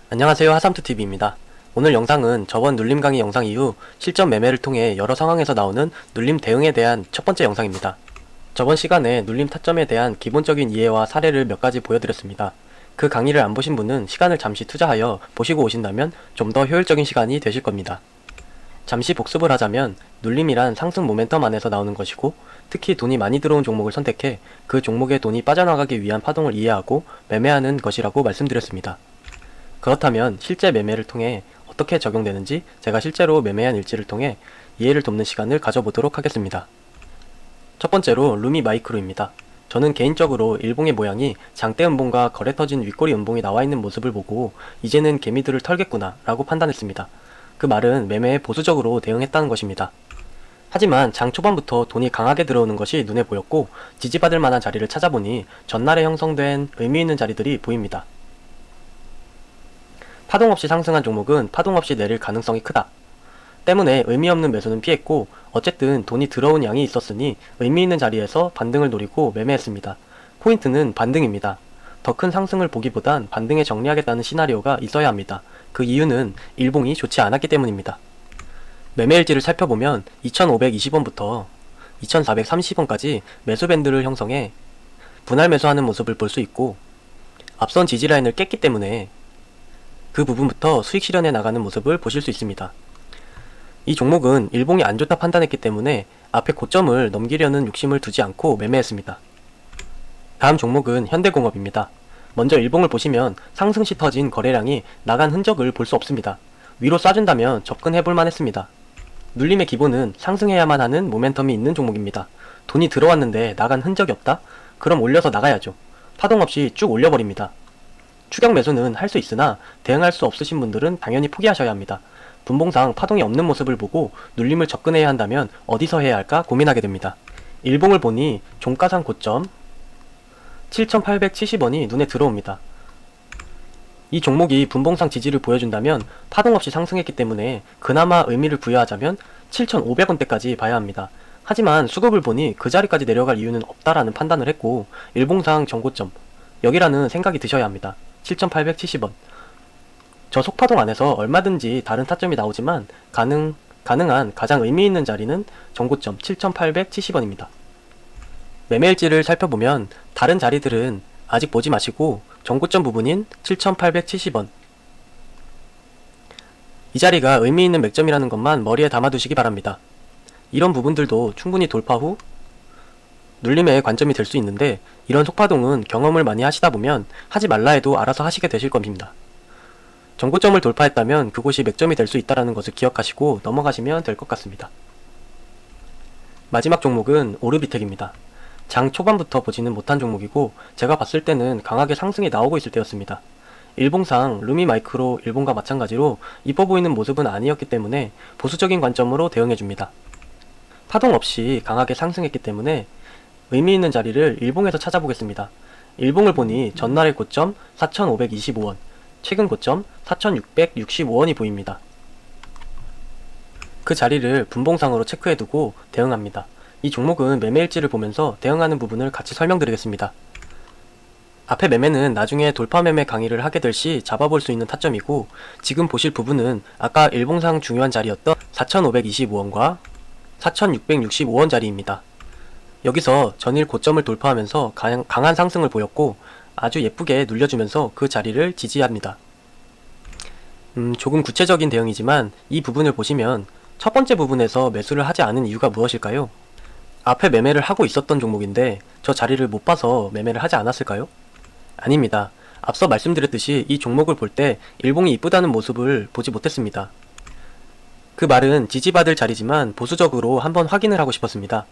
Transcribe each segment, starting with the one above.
안녕하세요, 하삼투TV입니다. 오늘 영상은 저번 눌림 강의 영상 이후 실전 매매를 통해 여러 상황에서 나오는 눌림 대응에 대한 첫 번째 영상입니다. 저번 시간에 눌림 타점에 대한 기본적인 이해와 사례를 몇 가지 보여드렸습니다. 그 강의를 안 보신 분은 시간을 잠시 투자하여 보시고 오신다면 좀 더 효율적인 시간이 되실 겁니다. 잠시 복습을 하자면 눌림이란 상승 모멘텀 안에서 나오는 것이고, 특히 돈이 많이 들어온 종목을 선택해 그 종목의 돈이 빠져나가기 위한 파동을 이해하고 매매하는 것이라고 말씀드렸습니다. 그렇다면 실제 매매를 통해 어떻게 적용되는지 제가 실제로 매매한 일지를 통해 이해를 돕는 시간을 가져보도록 하겠습니다. 첫 번째로 루미 마이크로입니다. 저는 개인적으로 일봉의 모양이 장대 음봉과 거래 터진 윗꼬리 음봉이 나와 있는 모습을 보고 이제는 개미들을 털겠구나 라고 판단했습니다. 그 말은 매매에 보수적으로 대응했다는 것입니다. 하지만 장 초반부터 돈이 강하게 들어오는 것이 눈에 보였고, 지지받을 만한 자리를 찾아보니 전날에 형성된 의미 있는 자리들이 보입니다. 파동 없이 상승한 종목은 파동 없이 내릴 가능성이 크다. 때문에 의미 없는 매수는 피했고, 어쨌든 돈이 들어온 양이 있었으니 의미 있는 자리에서 반등을 노리고 매매했습니다. 포인트는 반등입니다. 더 큰 상승을 보기보단 반등에 정리하겠다는 시나리오가 있어야 합니다. 그 이유는 일봉이 좋지 않았기 때문입니다. 매매일지를 살펴보면 2520원부터 2430원까지 매수 밴드를 형성해 분할 매수하는 모습을 볼 수 있고, 앞선 지지라인을 깼기 때문에 그 부분부터 수익 실현해 나가는 모습을 보실 수 있습니다. 이 종목은 일봉이 안 좋다 판단했기 때문에 앞에 고점을 넘기려는 욕심을 두지 않고 매매했습니다. 다음 종목은 현대공업입니다. 먼저 일봉을 보시면 상승 시 터진 거래량이 나간 흔적을 볼 수 없습니다. 위로 쏴준다면 접근해볼 만했습니다. 눌림의 기본은 상승해야만 하는 모멘텀이 있는 종목입니다. 돈이 들어왔는데 나간 흔적이 없다? 그럼 올려서 나가야죠. 파동 없이 쭉 올려버립니다. 추격 매수는 할 수 있으나 대응할 수 없으신 분들은 당연히 포기하셔야 합니다. 분봉상 파동이 없는 모습을 보고 눌림을 접근해야 한다면 어디서 해야 할까 고민하게 됩니다. 일봉을 보니 종가상 고점 7,870원이 눈에 들어옵니다. 이 종목이 분봉상 지지를 보여준다면 파동 없이 상승했기 때문에 그나마 의미를 부여하자면 7,500원대까지 봐야 합니다. 하지만 수급을 보니 그 자리까지 내려갈 이유는 없다라는 판단을 했고, 일봉상 정고점 여기라는 생각이 드셔야 합니다. 7,870원. 저 속파동 안에서 얼마든지 다른 타점이 나오지만 가능한 가장 의미 있는 자리는 정고점 7,870원입니다. 매매일지를 살펴보면 다른 자리들은 아직 보지 마시고 정고점 부분인 7,870원, 이 자리가 의미 있는 맥점이라는 것만 머리에 담아두시기 바랍니다. 이런 부분들도 충분히 돌파 후 눌림의 관점이 될 수 있는데, 이런 속파동은 경험을 많이 하시다 보면 하지 말라 해도 알아서 하시게 되실 겁니다. 정고점을 돌파했다면 그곳이 맥점이 될 수 있다는 것을 기억하시고 넘어가시면 될 것 같습니다. 마지막 종목은 오르비텍입니다. 장 초반부터 보지는 못한 종목이고, 제가 봤을 때는 강하게 상승이 나오고 있을 때였습니다. 일봉상 루미 마이크로 일봉과 마찬가지로 이뻐 보이는 모습은 아니었기 때문에 보수적인 관점으로 대응해줍니다. 파동 없이 강하게 상승했기 때문에 의미 있는 자리를 일봉에서 찾아보겠습니다. 일봉을 보니 전날의 고점 4,525원, 최근 고점 4,665원이 보입니다. 그 자리를 분봉상으로 체크해두고 대응합니다. 이 종목은 매매일지를 보면서 대응하는 부분을 같이 설명드리겠습니다. 앞에 매매는 나중에 돌파 매매 강의를 하게 될 시 잡아볼 수 있는 타점이고, 지금 보실 부분은 아까 일봉상 중요한 자리였던 4,525원과 4,665원 자리입니다. 여기서 전일 고점을 돌파하면서 강한 상승을 보였고, 아주 예쁘게 눌려주면서 그 자리를 지지합니다. 조금 구체적인 대응이지만 이 부분을 보시면 첫 번째 부분에서 매수를 하지 않은 이유가 무엇일까요? 앞에 매매를 하고 있었던 종목인데 저 자리를 못 봐서 매매를 하지 않았을까요? 아닙니다. 앞서 말씀드렸듯이 이 종목을 볼 때 일봉이 이쁘다는 모습을 보지 못했습니다. 그 말은 지지받을 자리지만 보수적으로 한번 확인을 하고 싶었습니다.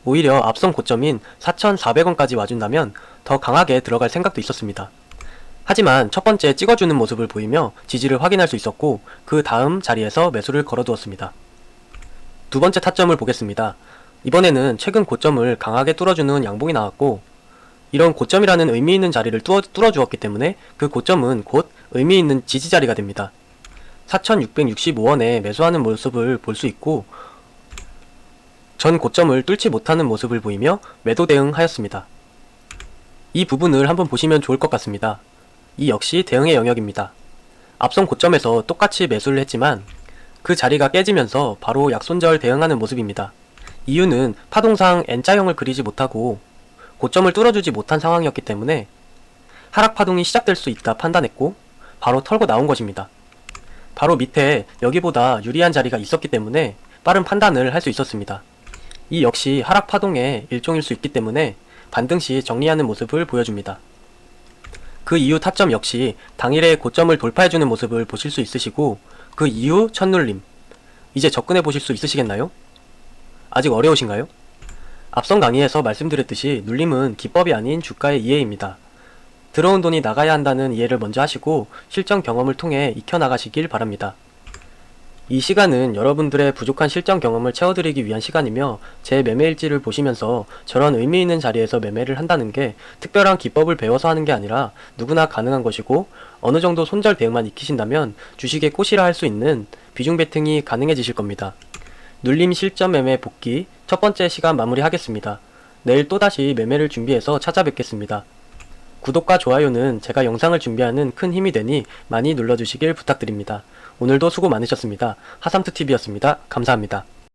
오히려 앞선 고점인 4,400원까지 와준다면 더 강하게 들어갈 생각도 있었습니다. 하지만 첫 번째 찍어주는 모습을 보이며 지지를 확인할 수 있었고, 그 다음 자리에서 매수를 걸어두었습니다. 두 번째 타점을 보겠습니다. 이번에는 최근 고점을 강하게 뚫어주는 양봉이 나왔고, 이런 고점이라는 의미 있는 자리를 뚫어주었기 때문에 그 고점은 곧 의미 있는 지지 자리가 됩니다. 4,665원에 매수하는 모습을 볼 수 있고, 전 고점을 뚫지 못하는 모습을 보이며 매도 대응하였습니다. 이 부분을 한번 보시면 좋을 것 같습니다. 이 역시 대응의 영역입니다. 앞선 고점에서 똑같이 매수를 했지만 그 자리가 깨지면서 바로 약손절 대응하는 모습입니다. 이유는 파동상 N자형을 그리지 못하고 고점을 뚫어주지 못한 상황이었기 때문에 하락 파동이 시작될 수 있다 판단했고 바로 털고 나온 것입니다. 바로 밑에 여기보다 유리한 자리가 있었기 때문에 빠른 판단을 할 수 있었습니다. 이 역시 하락 파동의 일종일 수 있기 때문에 반등 시 정리하는 모습을 보여줍니다. 그 이후 타점 역시 당일의 고점을 돌파해주는 모습을 보실 수 있으시고 그 이후 첫눌림, 이제 접근해 보실 수 있으시겠나요? 아직 어려우신가요? 앞선 강의에서 말씀드렸듯이 눌림은 기법이 아닌 주가의 이해입니다. 들어온 돈이 나가야 한다는 이해를 먼저 하시고 실전 경험을 통해 익혀나가시길 바랍니다. 이 시간은 여러분들의 부족한 실전 경험을 채워드리기 위한 시간이며 제 매매일지를 보시면서 저런 의미있는 자리에서 매매를 한다는 게 특별한 기법을 배워서 하는 게 아니라 누구나 가능한 것이고 어느 정도 손절 대응만 익히신다면 주식의 꽃이라 할 수 있는 비중 베팅이 가능해지실 겁니다. 눌림 실전 매매 복귀 첫 번째 시간 마무리하겠습니다. 내일 또다시 매매를 준비해서 찾아뵙겠습니다. 구독과 좋아요는 제가 영상을 준비하는 큰 힘이 되니 많이 눌러주시길 부탁드립니다. 오늘도 수고 많으셨습니다. 하삼투TV였습니다. 감사합니다.